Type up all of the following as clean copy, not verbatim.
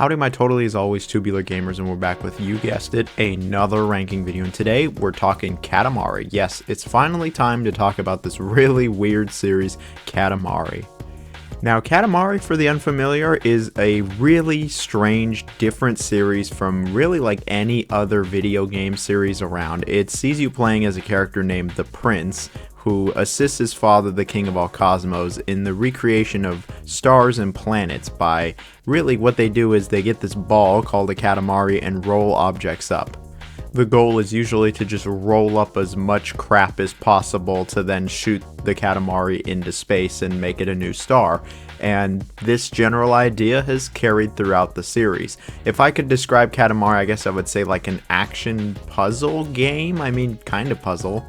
Howdy my totally as always tubular gamers, and we're back with, you guessed it, another ranking video, and today we're talking Katamari. Yes, it's finally time to talk about this really weird series, Katamari. Now, Katamari, for the unfamiliar, is a really strange, different series from really like any other video game series around. It sees you playing as a character named the Prince, who assists his father, the King of all Cosmos, in the recreation of stars and planets by really what they do is they get this ball called a Katamari and roll objects up. The goal is usually to just roll up as much crap as possible to then shoot the Katamari into space and make it a new star. And this general idea has carried throughout the series. If I could describe Katamari, I guess I would say like an action puzzle game. I mean, kind of puzzle.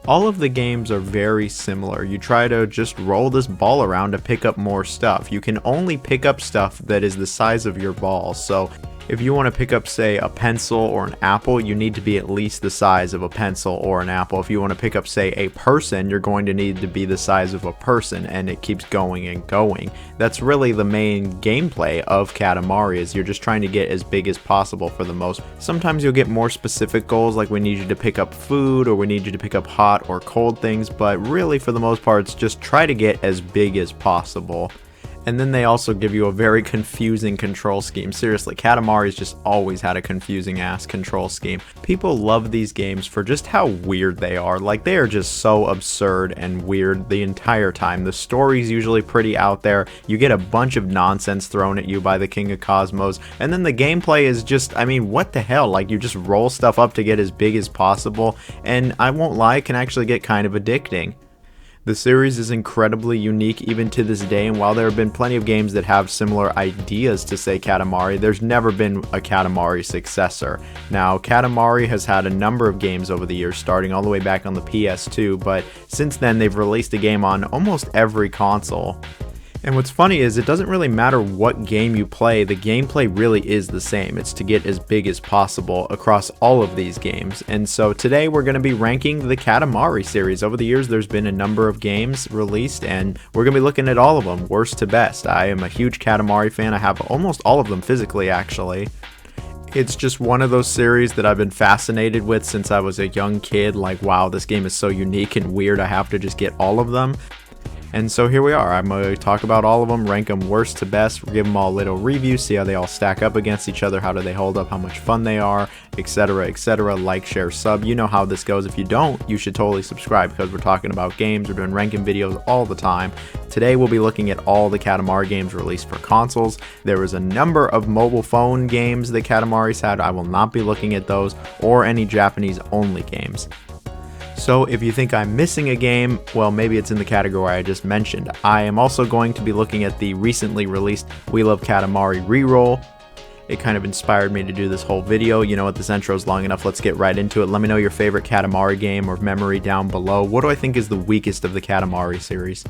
All of the games are very similar. You try to just roll this ball around to pick up more stuff. You can only pick up stuff that is the size of your ball. So if you want to pick up, say, a pencil or an apple, you need to be at least the size of a pencil or an apple. If you want to pick up, say, a person, you're going to need to be the size of a person, and it keeps going and going. That's really the main gameplay of Katamari, is you're just trying to get as big as possible for the most. Sometimes you'll get more specific goals, like we need you to pick up food, or we need you to pick up hot or cold things, but really for the most part, it's just try to get as big as possible. And then they also give you a very confusing control scheme. Seriously, Katamari's just always had a confusing ass control scheme. People love these games for just how weird they are. Like, they are just so absurd and weird the entire time. The story's usually pretty out there. You get a bunch of nonsense thrown at you by the King of Cosmos. And then the gameplay is just, I mean, what the hell? Like, you just roll stuff up to get as big as possible. And I won't lie, it can actually get kind of addicting. The series is incredibly unique even to this day, and while there have been plenty of games that have similar ideas to, say, Katamari, there's never been a Katamari successor. Now, Katamari has had a number of games over the years, starting all the way back on the PS2, but since then they've released a game on almost every console. And what's funny is it doesn't really matter what game you play, the gameplay really is the same. It's to get as big as possible across all of these games. And so today we're going to be ranking the Katamari series. Over the years there's been a number of games released, and we're going to be looking at all of them, worst to best. I am a huge Katamari fan. I have almost all of them physically, actually. It's just one of those series that I've been fascinated with since I was a young kid. Like, wow, this game is so unique and weird, I have to just get all of them. And so here we are. I'm going to talk about all of them, rank them worst to best, give them all a little review, see how they all stack up against each other, how do they hold up, how much fun they are, etc, etc. Like, share, sub. You know how this goes. If you don't, you should totally subscribe, because we're talking about games. We're doing ranking videos all the time. Today we'll be looking at all the Katamari games released for consoles. There was a number of mobile phone games that Katamari's had. I will not be looking at those, or any Japanese only games. So if you think I'm missing a game, well, maybe it's in the category I just mentioned. I am also going to be looking at the recently released We Love Katamari reroll. It kind of inspired me to do this whole video. You know what, this intro is long enough, let's get right into it. Let me know your favorite Katamari game or memory down below. What do I think is the weakest of the Katamari series?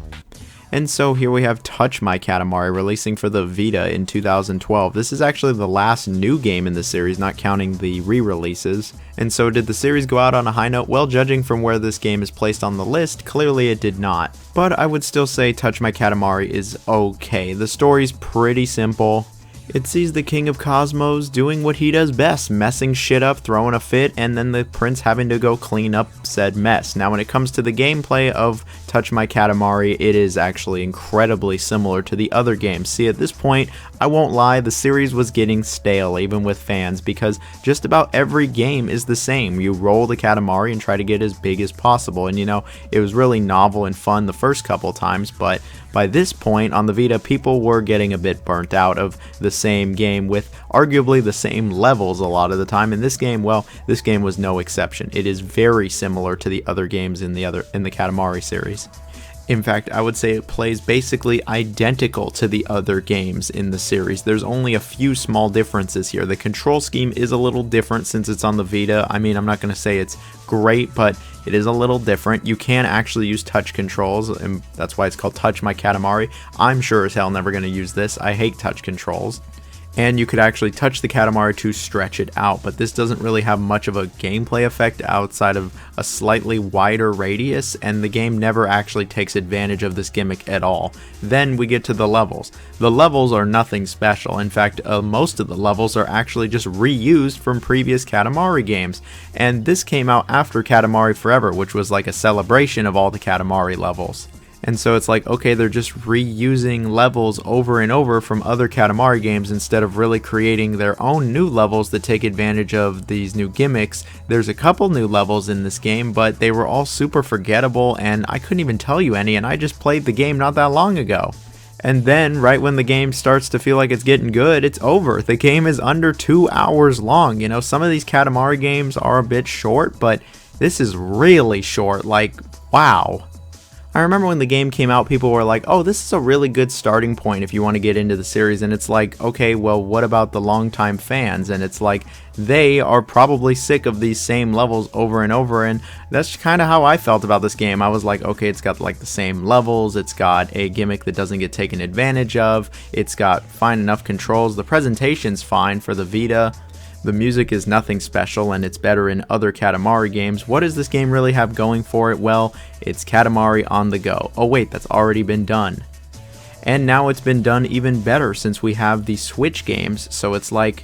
And so here we have Touch My Katamari, releasing for the Vita in 2012. This is actually the last new game in the series, not counting the re-releases. And so did the series go out on a high note? Well, judging from where this game is placed on the list, clearly it did not. But I would still say Touch My Katamari is okay. The story's pretty simple. It sees the King of Cosmos doing what he does best, messing shit up, throwing a fit, and then the prince having to go clean up said mess. Now, when it comes to the gameplay of Touch My Katamari, it is actually incredibly similar to the other games. See, at this point, I won't lie, the series was getting stale, even with fans, because just about every game is the same. You roll the Katamari and try to get as big as possible, and you know, it was really novel and fun the first couple times, but by this point on the Vita, people were getting a bit burnt out of the same game with arguably the same levels a lot of the time. And this game, well, this game was no exception. It is very similar to the other games in the Katamari series. In fact, I would say it plays basically identical to the other games in the series. There's only a few small differences here. The control scheme is a little different since it's on the Vita. I mean, I'm not going to say it's great, but it is a little different. You can actually use touch controls, and that's why it's called Touch My Katamari. I'm sure as hell never going to use this. I hate touch controls. and you could actually touch the Katamari to stretch it out, but this doesn't really have much of a gameplay effect outside of a slightly wider radius, and the game never actually takes advantage of this gimmick at all. Then we get to the levels. The levels are nothing special. In fact, most of the levels are actually just reused from previous Katamari games, and this came out after Katamari Forever, which was like a celebration of all the Katamari levels. And so it's like, okay, they're just reusing levels over and over from other Katamari games instead of really creating their own new levels that take advantage of these new gimmicks. There's a couple new levels in this game, but they were all super forgettable, and I couldn't even tell you any, and I just played the game not that long ago. And then, right when the game starts to feel like it's getting good, it's over. The game is under 2 hours long. You know, some of these Katamari games are a bit short, but this is really short. Like, wow. I remember when the game came out, people were like, oh, this is a really good starting point if you want to get into the series. And it's like, okay, well, what about the longtime fans? And it's like, they are probably sick of these same levels over and over. And that's kind of how I felt about this game. I was like, okay, it's got like the same levels. It's got a gimmick that doesn't get taken advantage of. It's got fine enough controls. The presentation's fine for the Vita. The music is nothing special, and it's better in other Katamari games. What does this game really have going for it? Well, it's Katamari on the go. Oh wait, that's already been done. And now it's been done even better since we have the Switch games, so it's like,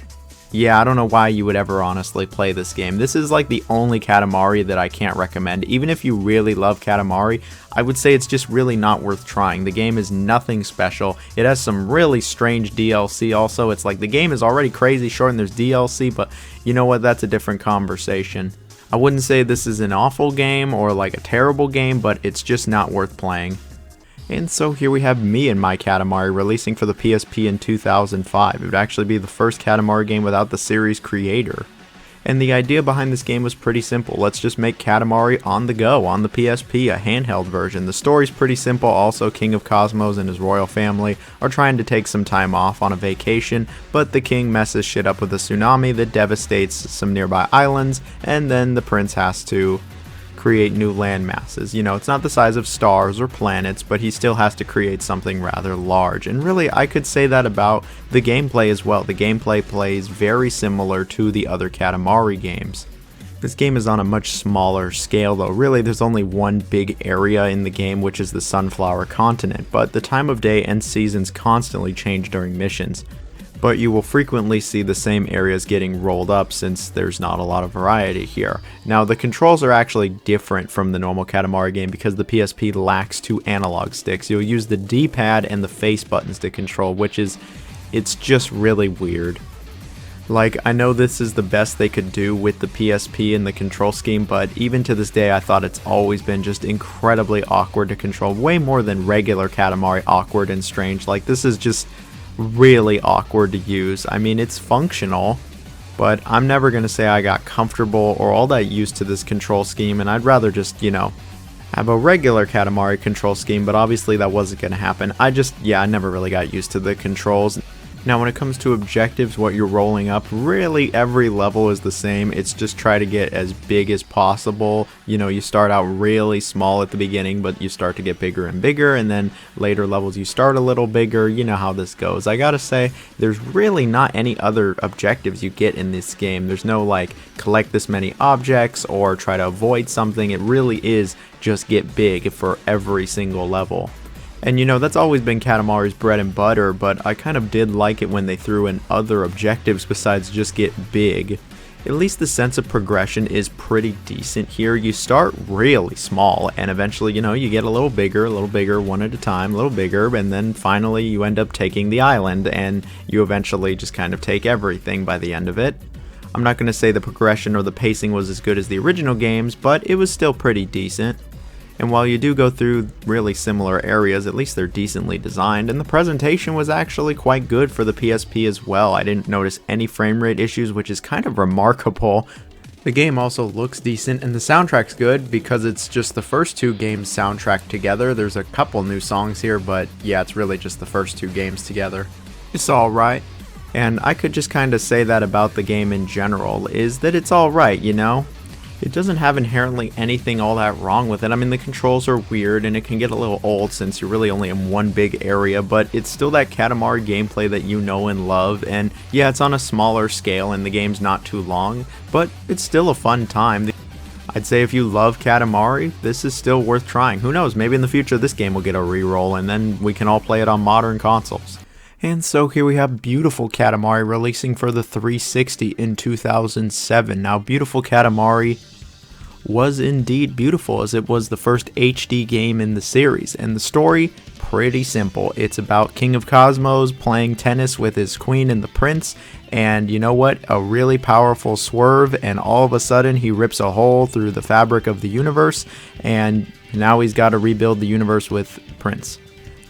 yeah, I don't know why you would ever honestly play this game. This is like the only Katamari that I can't recommend. Even if you really love Katamari, I would say it's just really not worth trying. The game is nothing special. It has some really strange DLC also. It's like the game is already crazy short and there's DLC, but you know what? That's a different conversation. I wouldn't say this is an awful game or like a terrible game, but it's just not worth playing. And so here we have me and My Katamari releasing for the PSP in 2005. It would actually be the first Katamari game without the series creator. And the idea behind this game was pretty simple. Let's just make Katamari on the go on the PSP, a handheld version. The story's pretty simple. Also, King of Cosmos and his royal family are trying to take some time off on a vacation, but the king messes shit up with a tsunami that devastates some nearby islands, and then the prince has to create new land masses. You know, it's not the size of stars or planets, but he still has to create something rather large. And really, I could say that about the gameplay as well. The gameplay plays very similar to the other Katamari games. This game is on a much smaller scale though. Really, there's only one big area in the game, which is the Sunflower Continent, but the time of day and seasons constantly change during missions. But you will frequently see the same areas getting rolled up since there's not a lot of variety here. Now, the controls are actually different from the normal Katamari game because the PSP lacks 2 analog sticks. You'll use the D-pad and the face buttons to control, it's just really weird. Like, I know this is the best they could do with the PSP and the control scheme, but even to this day I thought it's always been just incredibly awkward to control, way more than regular Katamari awkward and strange. Like, this is just really awkward to use. I mean, it's functional, but I'm never going to say I got comfortable or all that used to this control scheme, and I'd rather just, you know, have a regular Katamari control scheme, but obviously that wasn't going to happen. I never really got used to the controls. Now, when it comes to objectives, what you're rolling up, really every level is the same. It's just try to get as big as possible. You know, you start out really small at the beginning, but you start to get bigger and bigger, and then later levels you start a little bigger. You know how this goes. I gotta say, there's really not any other objectives you get in this game. There's no like collect this many objects or try to avoid something. It really is just get big for every single level. And you know, that's always been Katamari's bread and butter, but I kind of did like it when they threw in other objectives besides just get big. At least the sense of progression is pretty decent here. You start really small, and eventually, you know, you get a little bigger, one at a time, a little bigger, and then finally you end up taking the island, and you eventually just kind of take everything by the end of it. I'm not going to say the progression or the pacing was as good as the original games, but it was still pretty decent. And while you do go through really similar areas, at least they're decently designed, and the presentation was actually quite good for the PSP as well. I didn't notice any frame rate issues, which is kind of remarkable. The game also looks decent, and the soundtrack's good because it's just the first 2 games soundtracked together. There's a couple new songs here, but yeah, it's really just the first 2 games together. It's alright. And I could just kind of say that about the game in general, is that it's alright, you know? It doesn't have inherently anything all that wrong with it. I mean, the controls are weird and it can get a little old since you're really only in one big area, but it's still that Katamari gameplay that you know and love. And yeah, it's on a smaller scale and the game's not too long, but it's still a fun time. I'd say if you love Katamari, this is still worth trying. Who knows, maybe in the future this game will get a reroll and then we can all play it on modern consoles. And so here we have Beautiful Katamari releasing for the 360 in 2007. Now, Beautiful Katamari was indeed beautiful, as it was the first HD game in the series, and the story, pretty simple. It's about King of Cosmos playing tennis with his queen and the prince, and you know what? A really powerful swerve, and all of a sudden he rips a hole through the fabric of the universe, and now he's got to rebuild the universe with Prince.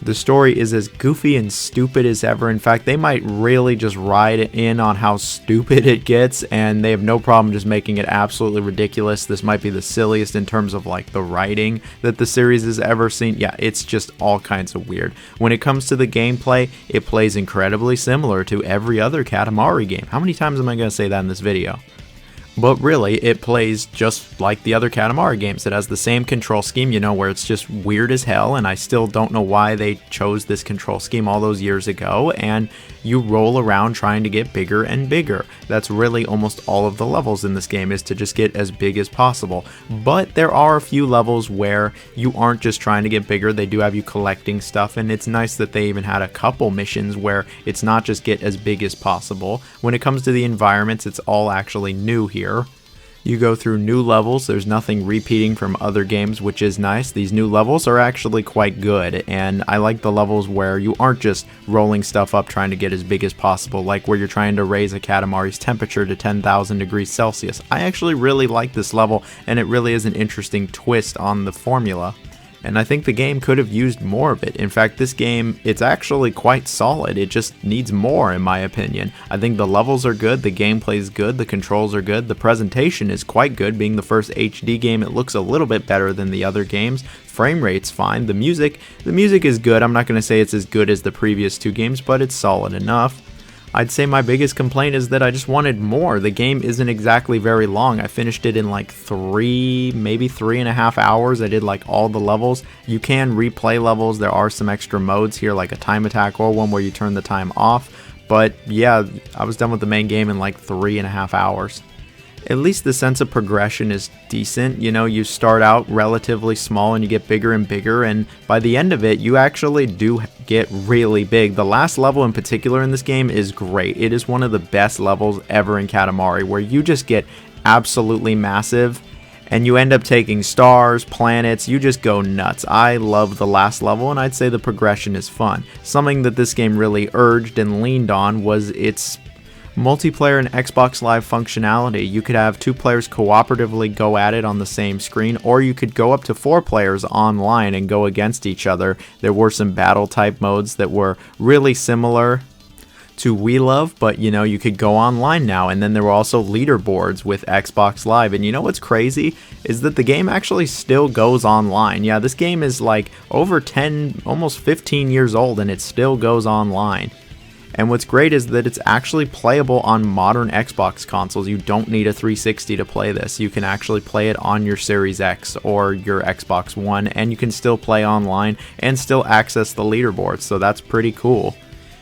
The story is as goofy and stupid as ever. In fact, they might really just ride in on how stupid it gets, and they have no problem just making it absolutely ridiculous. This might be the silliest in terms of like the writing that the series has ever seen. Yeah, it's just all kinds of weird. When it comes to the gameplay, it plays incredibly similar to every other Katamari game. How many times am I going to say that in this video? But really, it plays just like the other Katamari games. It has the same control scheme, you know, where it's just weird as hell, and I still don't know why they chose this control scheme all those years ago, and you roll around trying to get bigger and bigger. That's really almost all of the levels in this game, is to just get as big as possible. But there are a few levels where you aren't just trying to get bigger, they do have you collecting stuff, and it's nice that they even had a couple missions where it's not just get as big as possible. When it comes to the environments, it's all actually new here. You go through new levels, there's nothing repeating from other games, which is nice. These new levels are actually quite good, and I like the levels where you aren't just rolling stuff up trying to get as big as possible, like where you're trying to raise a Katamari's temperature to 10,000 degrees Celsius. I actually really like this level, and it really is an interesting twist on the formula. And I think the game could have used more of it. In fact, this game, it's actually quite solid. It just needs more, in my opinion. I think the levels are good, the gameplay is good, the controls are good, the presentation is quite good. Being the first HD game, it looks a little bit better than the other games. Frame rate's fine. The music is good. I'm not going to say it's as good as the previous two games, but it's solid enough. I'd say my biggest complaint is that I just wanted more. The game isn't exactly very long. I finished it in like maybe 3.5 hours. I did like all the levels. You can replay levels. There are some extra modes here, like a time attack or one where you turn the time off. But yeah, I was done with the main game in like 3.5 hours. At least the sense of progression is decent. You know, you start out relatively small and you get bigger and bigger, and by the end of it, you actually do get really big. The last level in particular in this game is great. It is one of the best levels ever in Katamari, where you just get absolutely massive and you end up taking stars, planets, you just go nuts. I love the last level, and I'd say the progression is fun. Something that this game really urged and leaned on was its multiplayer and Xbox Live functionality. You could have 2 players cooperatively go at it on the same screen, or you could go up to 4 players online and go against each other. There were some battle type modes that were really similar to We Love, but you know, you could go online now. And then there were also leaderboards with Xbox Live, and you know what's crazy is that the game actually still goes online. Yeah, this game is like over 10, almost 15 years old, and it still goes online. And what's great is that it's actually playable on modern Xbox consoles. You don't need a 360 to play this. You can actually play it on your Series X or your Xbox One, and you can still play online and still access the leaderboard, so that's pretty cool.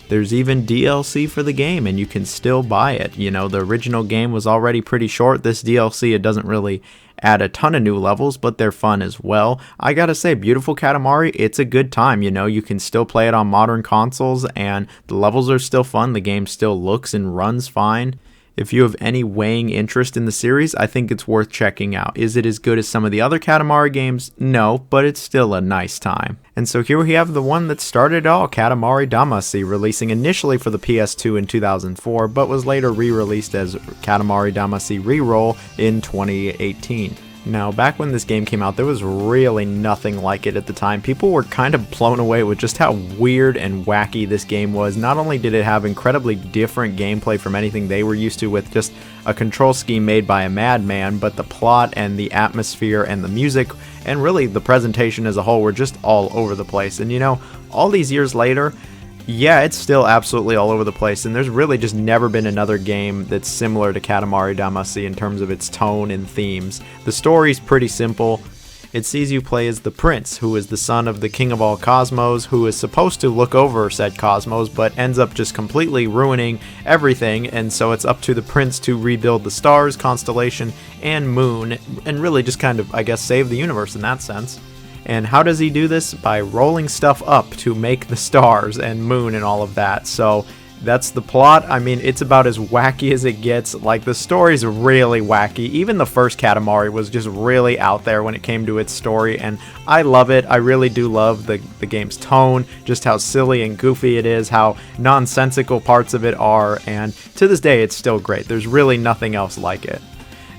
There's even DLC for the game, and you can still buy it. You know, the original game was already pretty short. This DLC, it doesn't really add a ton of new levels, but they're fun as well. I gotta say, Beautiful Katamari, it's a good time. You know, you can still play it on modern consoles, and the levels are still fun. The game still looks and runs fine. If you have any weighing interest in the series, I think it's worth checking out. Is it as good as some of the other Katamari games? No, but it's still a nice time. And so here we have the one that started it all, Katamari Damacy, releasing initially for the PS2 in 2004, but was later re-released as Katamari Damacy Reroll in 2018. Now, back when this game came out, there was really nothing like it at the time. People were kind of blown away with just how weird and wacky this game was. Not only did it have incredibly different gameplay from anything they were used to with just a control scheme made by a madman, but the plot and the atmosphere and the music and really the presentation as a whole were just all over the place. And you know, all these years later, Yeah, it's still absolutely all over the place, and there's really just never been another game that's similar to Katamari Damacy in terms of its tone and themes. The story's pretty simple. It sees you play as the prince, who is the son of the king of all cosmos, who is supposed to look over said cosmos, but ends up just completely ruining everything, and so it's up to the prince to rebuild the stars, constellation, and moon, and really just kind of, I guess, save the universe in that sense. And how does he do this? By rolling stuff up to make the stars and moon and all of that. So that's the plot. I mean, it's about as wacky as it gets. Like, the story's really wacky. Even the first Katamari was just really out there when it came to its story, and I love it. I really do love the game's tone, just how silly and goofy it is, how nonsensical parts of it are, and to this day it's still great. There's really nothing else like it.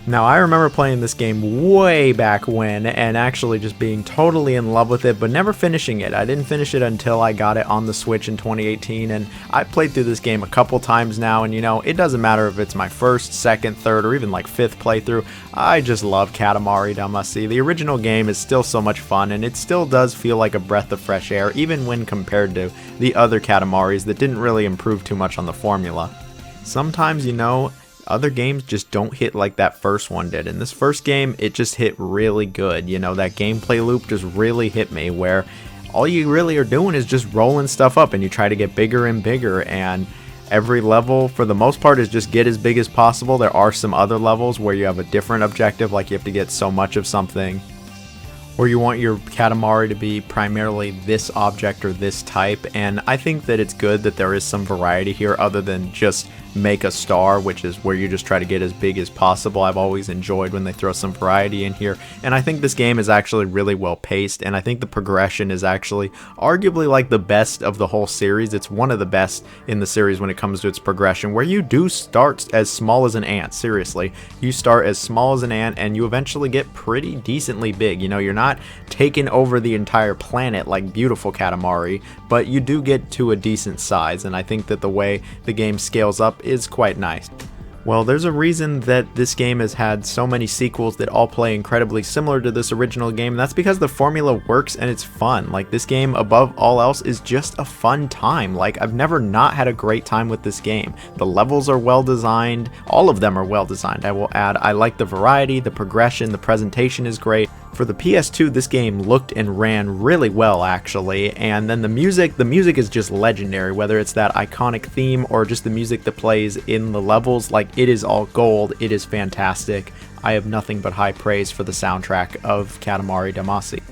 Now, I remember playing this game way back when and actually just being totally in love with it, but never finishing it. I didn't finish it until I got it on the Switch in 2018, and I played through this game a couple times now, and you know, it doesn't matter if it's my first, second, third, or even like fifth playthrough. I just love Katamari Damacy. The original game is still so much fun, and it still does feel like a breath of fresh air, even when compared to the other Katamaris that didn't really improve too much on the formula. Sometimes, you know, other games just don't hit like that first one did. In this first game, it just hit really good. You know, that gameplay loop just really hit me, where all you really are doing is just rolling stuff up and you try to get bigger and bigger, and every level for the most part is just get as big as possible. There are some other levels where you have a different objective, like you have to get so much of something, or you want your Katamari to be primarily this object or this type, and I think that it's good that there is some variety here other than just make a star, which is where you just try to get as big as possible. I've always enjoyed when they throw some variety in here, and I think this game is actually really well paced, and I think the progression is actually arguably like the best of the whole series. It's one of the best in the series when it comes to its progression, where you do start as small as an ant. Seriously, you start as small as an ant and you eventually get pretty decently big. You know, you're not taking over the entire planet like beautiful Katamari, but you do get to a decent size, and I think that the way the game scales up is quite nice. Well, there's a reason that this game has had so many sequels that all play incredibly similar to this original game, and that's because the formula works and it's fun. Like, this game, above all else, is just a fun time. Like, I've never not had a great time with this game. The levels are well designed. All of them are well designed, I will add. I like the variety, the progression, the presentation is great. For the PS2, this game looked and ran really well, actually, and then the music is just legendary, whether it's that iconic theme or just the music that plays in the levels. Like, it is all gold. It is fantastic. I have nothing but high praise for the soundtrack of Katamari Damacy.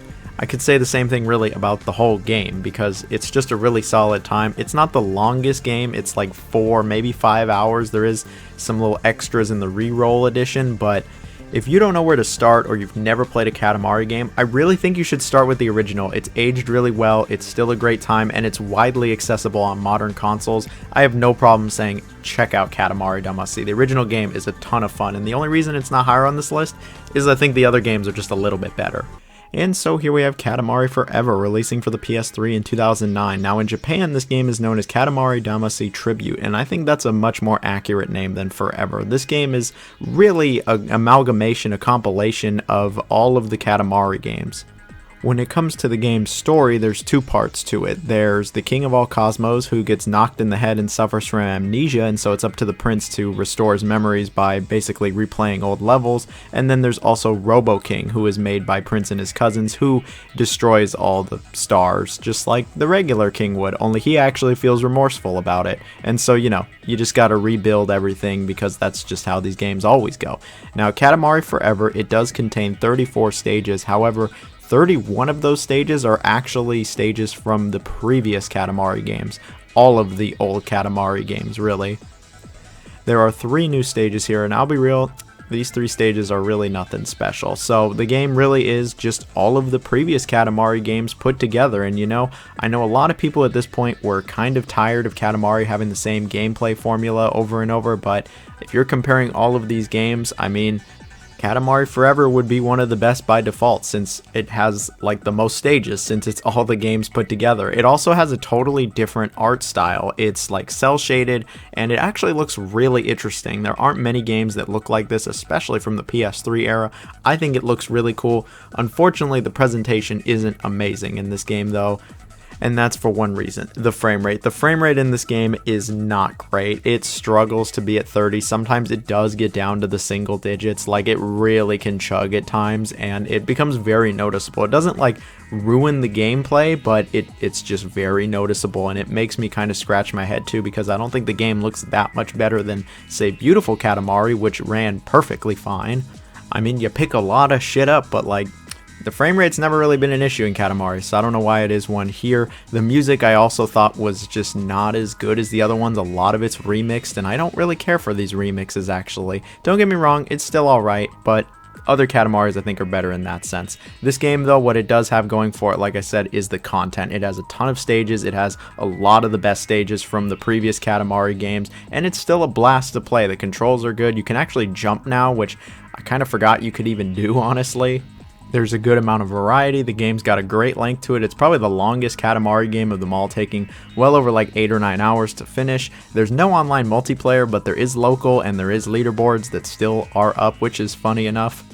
I could say the same thing really about the whole game, because it's just a really solid time. It's not the longest game. It's like 4, maybe 5 hours. There is some little extras in the re-roll edition, but if you don't know where to start or you've never played a Katamari game, I really think you should start with the original. It's aged really well, it's still a great time, and it's widely accessible on modern consoles. I have no problem saying check out Katamari Damacy. The original game is a ton of fun, and the only reason it's not higher on this list is I think the other games are just a little bit better. And so here we have Katamari Forever, releasing for the PS3 in 2009. Now, in Japan, this game is known as Katamari Damacy Tribute, and I think that's a much more accurate name than Forever. This game is really an amalgamation, a compilation of all of the Katamari games. When it comes to the game's story, there's two parts to it. There's the king of all cosmos, who gets knocked in the head and suffers from amnesia, and so it's up to the prince to restore his memories by basically replaying old levels. And then there's also Robo King, who is made by Prince and his cousins, who destroys all the stars, just like the regular king would, only he actually feels remorseful about it. And so, you know, you just gotta rebuild everything, because that's just how these games always go. Now, Katamari Forever, it does contain 34 stages, however, 31 of those stages are actually stages from the previous Katamari games. All of the old Katamari games, really. There are 3 new stages here, and I'll be real, these 3 stages are really nothing special. So the game really is just all of the previous Katamari games put together, and you know, I know a lot of people at this point were kind of tired of Katamari having the same gameplay formula over and over, but if you're comparing all of these games, I mean, Katamari Forever would be one of the best by default, since it has like the most stages, since it's all the games put together. It also has a totally different art style. It's like cel shaded, and it actually looks really interesting. There aren't many games that look like this, especially from the PS3 era. I think it looks really cool. Unfortunately, the presentation isn't amazing in this game though. And that's for one reason, the frame rate. The frame rate in this game is not great. It struggles to be at 30. Sometimes it does get down to the single digits. Like, it really can chug at times, and it becomes very noticeable. It doesn't like ruin the gameplay, but it's just very noticeable, and it makes me kind of scratch my head too, because I don't think the game looks that much better than, say, beautiful Katamari, which ran perfectly fine. I mean, you pick a lot of shit up, but like, the frame rate's never really been an issue in Katamari, so I don't know why it is one here. The music I also thought was just not as good as the other ones. A lot of it's remixed, and I don't really care for these remixes, actually. Don't get me wrong, it's still alright, but other Katamaris I think are better in that sense. This game though, what it does have going for it, like I said, is the content. It has a ton of stages, it has a lot of the best stages from the previous Katamari games, and it's still a blast to play. The controls are good, you can actually jump now, which I kind of forgot you could even do, honestly. There's a good amount of variety, the game's got a great length to it. It's probably the longest Katamari game of them all, taking well over like 8 or 9 hours to finish. There's no online multiplayer, but there is local and there is leaderboards that still are up, which is funny enough.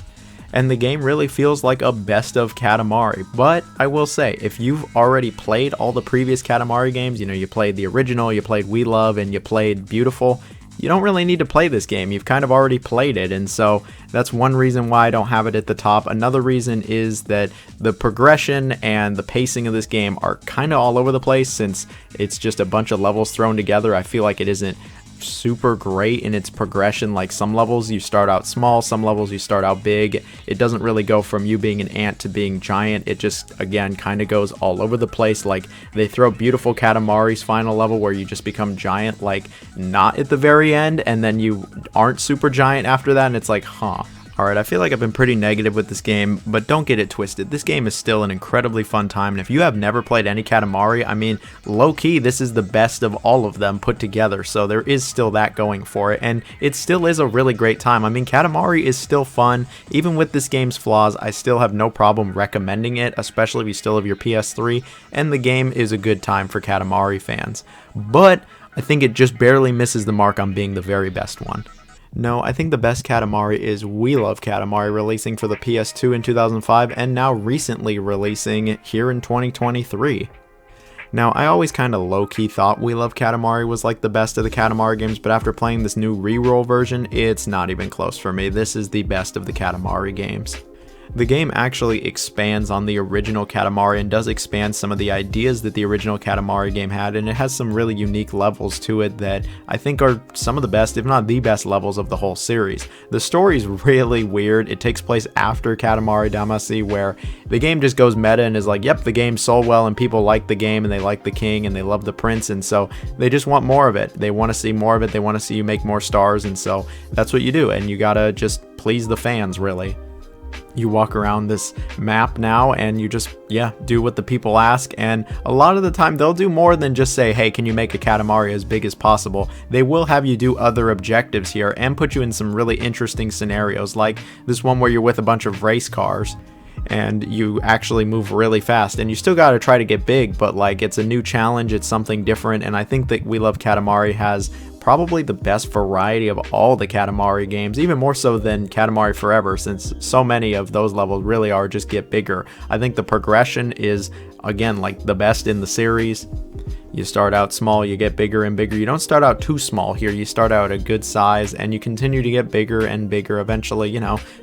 And the game really feels like a best of Katamari. But I will say, if you've already played all the previous Katamari games, you know, you played the original, you played We Love, and you played Beautiful, you don't really need to play this game. You've kind of already played it, and so that's one reason why I don't have it at the top. Another reason is that the progression and the pacing of this game are kind of all over the place, since it's just a bunch of levels thrown together. I feel like it isn't super great in its progression. Like, some levels you start out small, some levels you start out big. It doesn't really go from you being an ant to being giant. It just, again, kind of goes all over the place. Like, they throw Beautiful Katamari's final level where you just become giant, like, not at the very end, and then you aren't super giant after that, and it's like, huh. Alright, I feel like I've been pretty negative with this game, but don't get it twisted. This game is still an incredibly fun time, and if you have never played any Katamari, I mean, low-key, this is the best of all of them put together, so there is still that going for it, and it still is a really great time. I mean, Katamari is still fun. Even with this game's flaws, I still have no problem recommending it, especially if you still have your PS3, and the game is a good time for Katamari fans. But I think it just barely misses the mark on being the very best one. No, I think the best Katamari is We Love Katamari, releasing for the PS2 in 2005 and now recently releasing here in 2023. Now, I always kind of low-key thought We Love Katamari was like the best of the Katamari games, but after playing this new reroll version, it's not even close for me. This is the best of the Katamari games. The game actually expands on the original Katamari and does expand some of the ideas that the original Katamari game had, and it has some really unique levels to it that I think are some of the best, if not the best levels of the whole series. The story's really weird. It takes place after Katamari Damacy, where the game just goes meta and is like, yep, the game sold well and people like the game and they like the king and they love the prince, and so they just want more of it. They want to see more of it. They want to see you make more stars, and so that's what you do, and you gotta just please the fans, really. You walk around this map now and you just, do what the people ask, and a lot of the time they'll do more than just say, hey, can you make a Katamari as big as possible? They will have you do other objectives here and put you in some really interesting scenarios, like this one where you're with a bunch of race cars and you actually move really fast, and you still got to try to get big, but like, it's a new challenge, it's something different, and I think that We Love Katamari has probably the best variety of all the Katamari games, even more so than Katamari Forever, since so many of those levels really are just get bigger. I think the progression is, again, like the best in the series. You start out small, you get bigger and bigger. You don't start out too small here. You start out a good size and you continue to get bigger and bigger, eventually,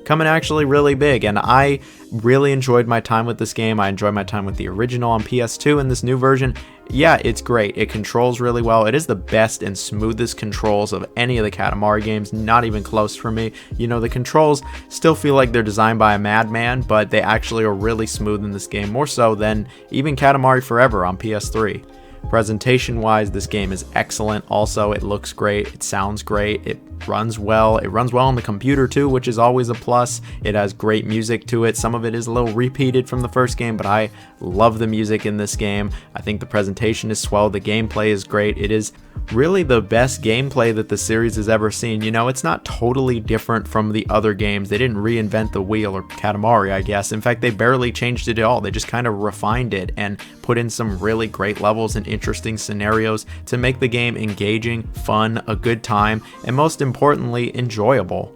coming actually really big. And I really enjoyed my time with this game. I enjoyed my time with the original on PS2, and this new version, it's great. It controls really well. It is the best and smoothest controls of any of the Katamari games, not even close for me. The controls still feel like they're designed by a madman, but they actually are really smooth in this game, more so than even Katamari Forever on PS3. Presentation wise, this game is excellent. Also, it looks great, it sounds great, it runs well on the computer too, which is always a plus. It has great music to it. Some of it is a little repeated from the first game, but I love the music in this game. I think the presentation is swell, the gameplay is great. It is really the best gameplay that the series has ever seen. It's not totally different from the other games. They didn't reinvent the wheel, or Katamari, I guess. In fact, they barely changed it at all. They just kind of refined it and put in some really great levels and interesting scenarios to make the game engaging, fun, a good time, and most importantly, enjoyable.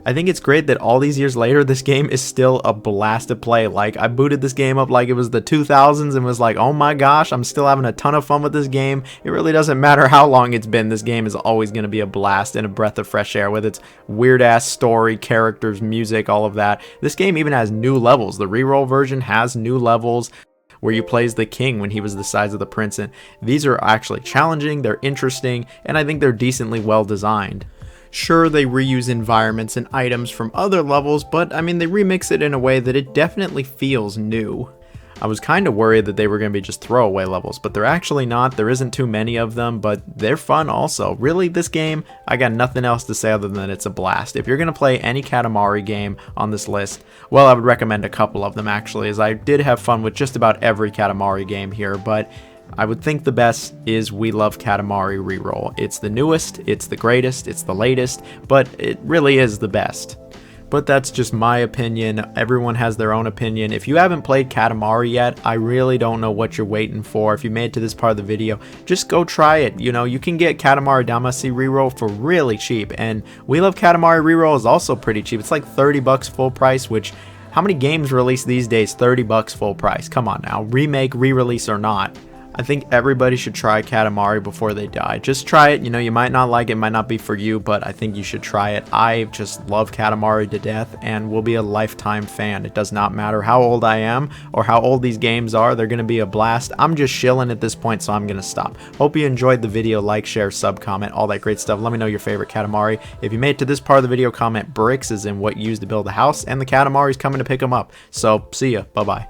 I think it's great that all these years later, this game is still a blast to play. Like, I booted this game up like it was the 2000s and was like, oh my gosh, I'm still having a ton of fun with this game. It really doesn't matter how long it's been. This game is always going to be a blast and a breath of fresh air with its weird-ass story, characters, music, all of that. This game even has new levels. The reroll version has new levels where you play as the king when he was the size of the prince. And these are actually challenging, they're interesting, and I think they're decently well designed. Sure, they reuse environments and items from other levels, but I mean, they remix it in a way that it definitely feels new. I was kind of worried that they were going to be just throwaway levels, but they're actually not. There isn't too many of them, but they're fun also. Really, this game, I got nothing else to say other than it's a blast. If you're going to play any Katamari game on this list, well, I would recommend a couple of them actually, as I did have fun with just about every Katamari game here, but I would think the best is We Love Katamari Reroll. It's the newest, it's the greatest, it's the latest, but it really is the best. But that's just my opinion. Everyone has their own opinion. If you haven't played Katamari yet, I really don't know what you're waiting for. If you made it to this part of the video, just go try it. You know, you can get Katamari Damacy Reroll for really cheap, and We Love Katamari Reroll is also pretty cheap. It's like 30 bucks full price, which, how many games release these days 30 bucks full price? Come on now, remake, re-release or not. I think everybody should try Katamari before they die. Just try it. You know, you might not like it, might not be for you, but I think you should try it. I just love Katamari to death and will be a lifetime fan. It does not matter how old I am or how old these games are. They're going to be a blast. I'm just shilling at this point, so I'm going to stop. Hope you enjoyed the video. Like, share, sub, comment, all that great stuff. Let me know your favorite Katamari. If you made it to this part of the video, comment bricks as in what you used to build a house, and the Katamari's coming to pick them up. So, see ya. Bye-bye.